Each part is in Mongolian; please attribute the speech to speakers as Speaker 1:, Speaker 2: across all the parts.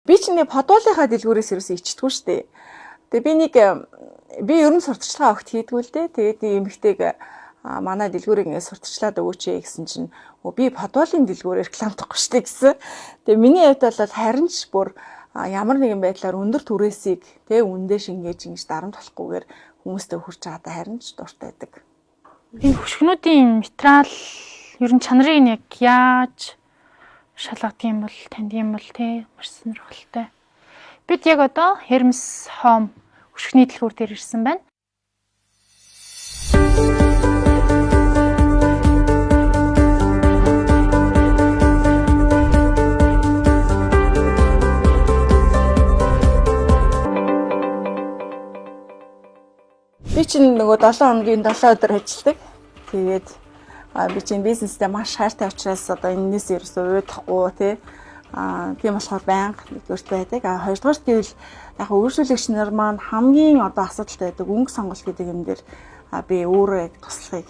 Speaker 1: Би ч нэг подуулынхаа дэлгүүрээс ерөөсөө ичдэггүй шүү дээ. Тэгээ би ер нь сурталчилгаа огт хийдгүү л дээ. Тэгээд эмэгтэйг манай дэлгүүрийг ингээд сурталчлаад өгөөч гэсэн чинь би подуулын дэлгүүрээр рекламдахгүй шүү дээ гэсэн. Тэгээ миний хувьд бол харин ч бүр ямар нэгэн байдлаар өндөр түрээсийг үндэ шингээж ингэж дарамт болохгүйгээр хүмүүстэй хүрч байгаадаа харин ч дуртай байдаг.
Speaker 2: Энэ хөшгөнүүдийн материал ер нь чанарыг нь яг яаж шалгадгийн бол тандгийн бол маш сонирхолтой. Бид яг одоо Hermes Home хөшгөний дэлгүүр дээр ирсэн байна.
Speaker 1: Би чинь нөгөө 7 хоногийн 7 өдөр ажилладаг. Тэгээд би чинь бизнестэй маш хайртай учраас одоо энэс ерөөсөө уйдахгүй тийм болохоор байнга нэгдүгээрт байдаг. Хоёрдугаарт гэвэл яг үйлчлүүлэгч нар маань хамгийн одоо асуудалтай байдаг өнгө сонголт гэдэг юм дээр би өөрөө туслахыг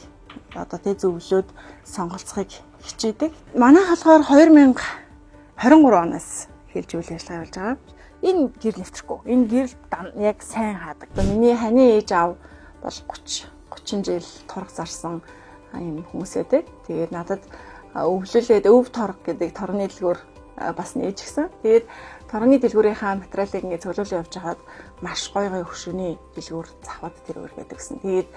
Speaker 1: одоо зөвлөөд сонголцохыг хичээдэг. Манайх болохоор 2023 оноос эхэлж үйл ажиллагаа явуулж байгаа. Энэ гэр нэвтрэхгүй. Энэ гэр яг сайн хаадаг. Миний ханы ээж аав бол 30 жил торг зарсан юм хүмүүс байдаг. Тэгээд надад өвлөлээд өв торг гэдэг торгоны дэлгүүр бас нээж гисэн. Тэгээд торгоны дэлгүүрийнхаа материалыг ингээд цуглуулж явж хаад маш гоё хөшгөний дэлгүүр завхад тэр өргөдөг гэсэн. Тэгээд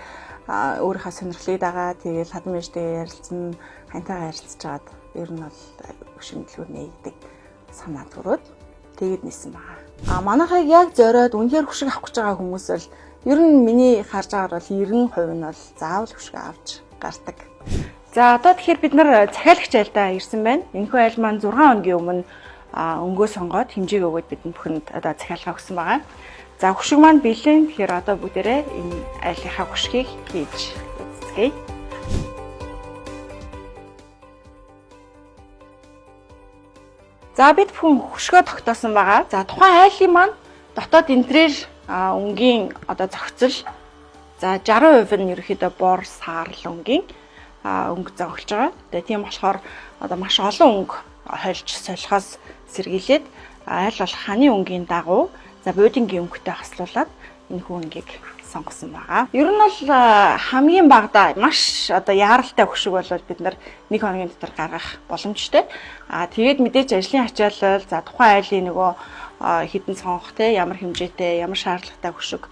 Speaker 1: өөрийнхөө сонирхлыг дагаа тэгээд хадам ээжтэй ярилцсан, хантайгаа ярилцж хаад ер нь бол хөшгөний дэлгүүр нээдэг санаа төрөөд тэгээд нисэн байгаа. Манайхыг яг зориод үнэхээр хөшиг авах гэж байгаа хүмүүс бол ер нь миний харж байгаагаар бол 90% нь бол заавал хөшиг авч гардаг. За одоо тэгэхээр бид нар захиалагч айлдаа ирсэн байна. Энэхүү айл маань 6 хоногийн өмнө өнгөө сонгоод хэмжээг өгөөд бидэнд бүхэнд одоо захиалга өгсөн байгаа. За хөшиг маань бэлэн. Тэгэхээр одоо бүгдээрээ энэ айлынхаа хөшгийг хийж үзье. За бид бүхэн хөшгөө тогтоосон байгаа. За тухайн айлын маань дотоод интерьер өнгийн одоо зохицол за 60% нь ерөөхдөө бор саарл өнгийн өнгө зохилж байгаа. Тэгээ тийм болохоор одоо маш олон өнгө хольж солихоос сэргийлээд аль болох ханы өнгийн дагуу за будингийн өнгөтэй хаслуулаад энэ өнгийг сонгосон байгаа. Ер нь бол хамгийн багадаа маш одоо яаралтай хөшиг бол бид нар 1 хоногийн дотор гаргах боломжтой. Тэгээд мэдээж ажлын ачаалал за тухайн айлын нөгөө хідэн сонгох ямар хэмжээтэй ямар шаардлагатай хөшиг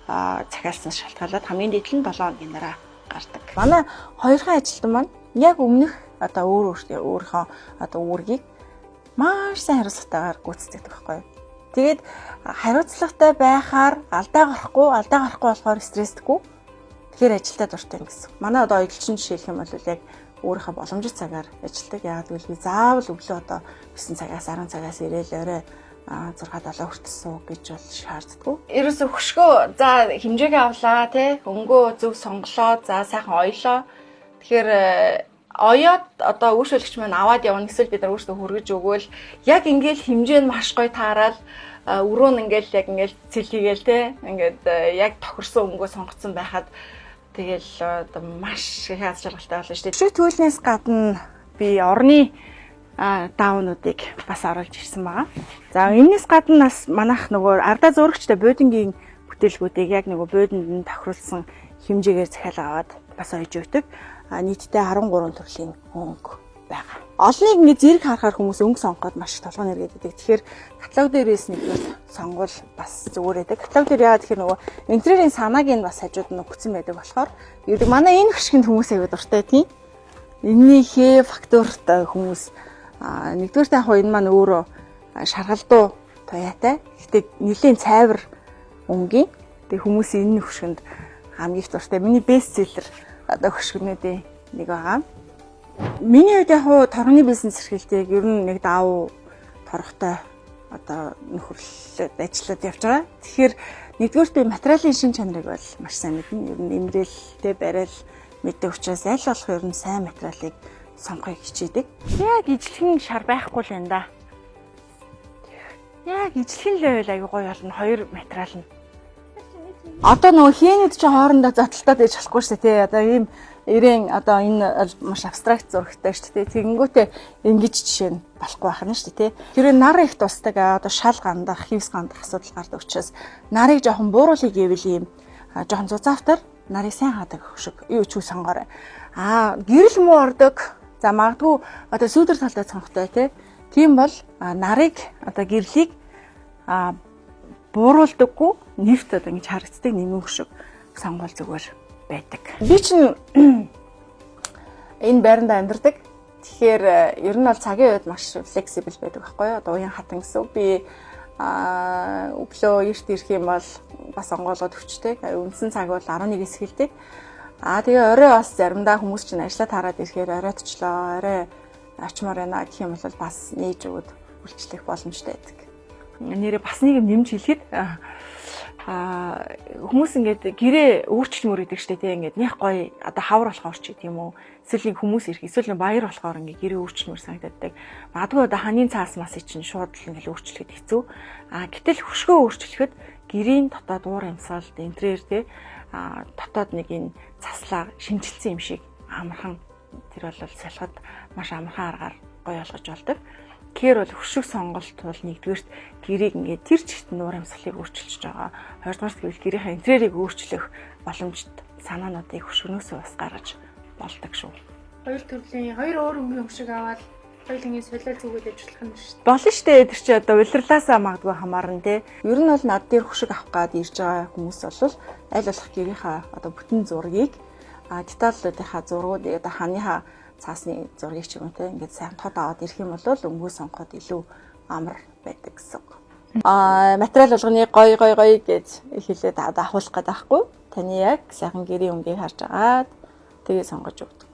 Speaker 1: захиалсан шалтгаалаад хамгийн дээд нь 7 хоногийн дараа гардаг. Манай хоёрхан ажилтан маань яг өмнөх одоо өөрийнхөө одоо үүргийг маш сайн хариуцлагатайгаар гүйцэтгэдэг байхгүй. Тэгээд хариуцлагатай байхаар алдаа гарахгүй болохоор стрессдэггүй. Тэгэхээр ажилдаа дуртай гэсэн. Манай одоо ажилчин жишээлх юм бол яг өөрийнхөө боломжит цагаар ажилдаг. Яагаад гэвэл би заавал өглөө одоо 9 цагаас 10 цагаас ирээл орой 6-7 хүртэл суу гэж бол шаарддаггүй. Ерөөсө хөшгөө за хэмжээгээ авлаа өнгөө зөв сонголоо за сайхан оёлоо. Тэгэхээр оёод одоо үйлчлүүлэгч маань аваад явна эсвэл бид нар өөрсдөө хүргэж өгөөл яг ингээл хэмжээ нь маш гоё таарал өрөө нь ингээл яг ингээл цэлхийгээл ингээд яг тохирсон өнгөө сонгоцсон байхад тэгэл одоо маш их аз жаргалтай болно шүү дээ. Хөшиг төлнөөс гадна би орны даунуудыг бас оруулж ирсэн байгаа. За энэс гадна бас манайх нөгөө ардаа зурагчтай будингийн бүтээлгүүдийг яг нөгөө будинд нь тохируулсан хэмжээгээр захиалга аваад бас ойж өгдөг. Нийтдээ 13 төрлийн өнгө байгаа. Олныг нэг зэрэг харахаар хүмүүс өнгө сонгоход маш толгой нэргээд байдаг. Тэгэхээр каталог дээрээс нэгдүгээр сонгол бас зүгээр байдаг. Каталог дээр яагаад тэгэхээр нөгөө интерьерийн санааг нь бас хажууд нь өгсөн байдаг болохоор ердөө манай энэ хөшгөнд хүмүүс аягүй дуртай тийм. Энийхээ фактуртай хүмүүс нэгдүгээр таах энэ маань өөрөө шаргалдуу туяатай. Гэхдээ нэлийн цайвар өнгийн. Тэгээ хүмүүс энэ хөшгөнд хамгийн их дуртай. Миний бест селлер одоо хөшгөнүүдийн нэг байгаа. Миний хувьд яг торгоны бизнес эрхлэлтийг ер нь нэг давуу торготой одоо нөхөрлөлөд ажиллаад явж байгаа. Тэгэхээр нэгдүгээр би материалын шин чанарыг бол маш сайн мэднэ. Ер нь имрэлтэй барайл мэддэг учраас аль болох ер нь сайн материалыг сонгохыг хичээдэг. Яг ижлэхэн шар байхгүй л энэ да. Яг ижлэхэн л байвал аягүй гоё болно. Хоёр материал нь. Одоо нөгөө хээнүүд чи хоорондоо зодтолтоод ээж болохгүй шүү дээ тий. Одоо ийм ирээн одоо энэ маш абстракт зурагтай шүү дээ. Тэгэнгүүтээ ингэж жишээ нь болохгүй байх нь шүү дээ тий. Тэр нар их тусдаг одоо шал гандах, хивс гандах асуудал гардаг учраас нарыг жоохон бууруулъя гэвэл ийм жоохон зузаавтар нарыг сайн хаадаг хөшиг юу ч үу сонгоорой. Гэрэл муу ордог. За магадгүй одоо сүүдэр талдаа цонхтой тий. Тийм бол нарыг одоо гэрлийг бууруулдаггүй нефт одоо ингэж харагддаг нэмэн хөшиг сонгол зүгээр байдаг. Би чинь энэ байранд амьдардаг. Тэгэхээр ер нь бол цагийн үед маш флексибл байдаг байхгүй юу? Одоо уян хатан гэсэн үг. Би өглөө эрт ирэх юм бол бас онгоолгоод өчтэй. Үндсэн цаг бол 11-с эхэлдэг. Тэгээ орой бас заримдаа хүмүүс чинь ажиллаа тараад ирэхээр оройдчлоо, орой очмоор байна гэх юм бол бас нээж өгöd үйлчлэх боломжтой байдаг. Нэрээ бас нэг юм нэмж хэлэхэд хүмүүс ингээд гэрээ өөрчлөмөр гэдэг штэ тийм ингээд нях гоё одоо хавар болохоор ч гэдэм үү эсвэл нэг хүмүүс ирэх эсвэл нэг баяр болохоор ингээд гэрээ өөрчлөмөр санагддаг. Магадгүй одоо ханийн цаас мас чинь шууд л ингээд өөрчлөхөд хэцүү. Гэтэл хөшгөө өөрчлөхөд гэрийн дотоод уур амьсгал интерьер тий дотоод нэг энэ заслаа шинжилсэн юм шиг амархан тэр бол салхад маш амархан аргаар гоё олгож болдог. Тэгэхээр бол хөшиг сонголт бол нэгдүгээрт гэрийг ингээд тэр чигт нуур амьсгалыг өөрчилж байгаа. Хоёрдугаарт гэвэл гэрийнхээ интерьерийг өөрчлөх боломжит санаануудыг хөшгнөөсөө бас гаргаж болдог шүү.
Speaker 2: Хоёр төрлийн хоёр өөр өнгийн хөшиг аваад хоёулангийн солио зүгээд ажиллах нь шүү дээ.
Speaker 1: Болно шүү дээ. Тэр чи одоо улирлаасаа магадгүй хамаарна те. Ер нь бол над дээр хөшиг авах гад ирж байгаа хүмүүс бол аль болох гэрийнхаа одоо бүтэн зургийг деталлуудынхаа зургууд одоо ханыхаа цаасны зургийг ч юм уу те ингээд сайн тод аваад ирэх юм бол өнгөө сонгоход илүү амар байдаг гэсэн үг. Материал болгоны гоё гэж хэлээд давхуулах гээд байхгүй. Таны яг сайхан гэрийн өнгийг харж агаад тэгээ сонгож өгдөг.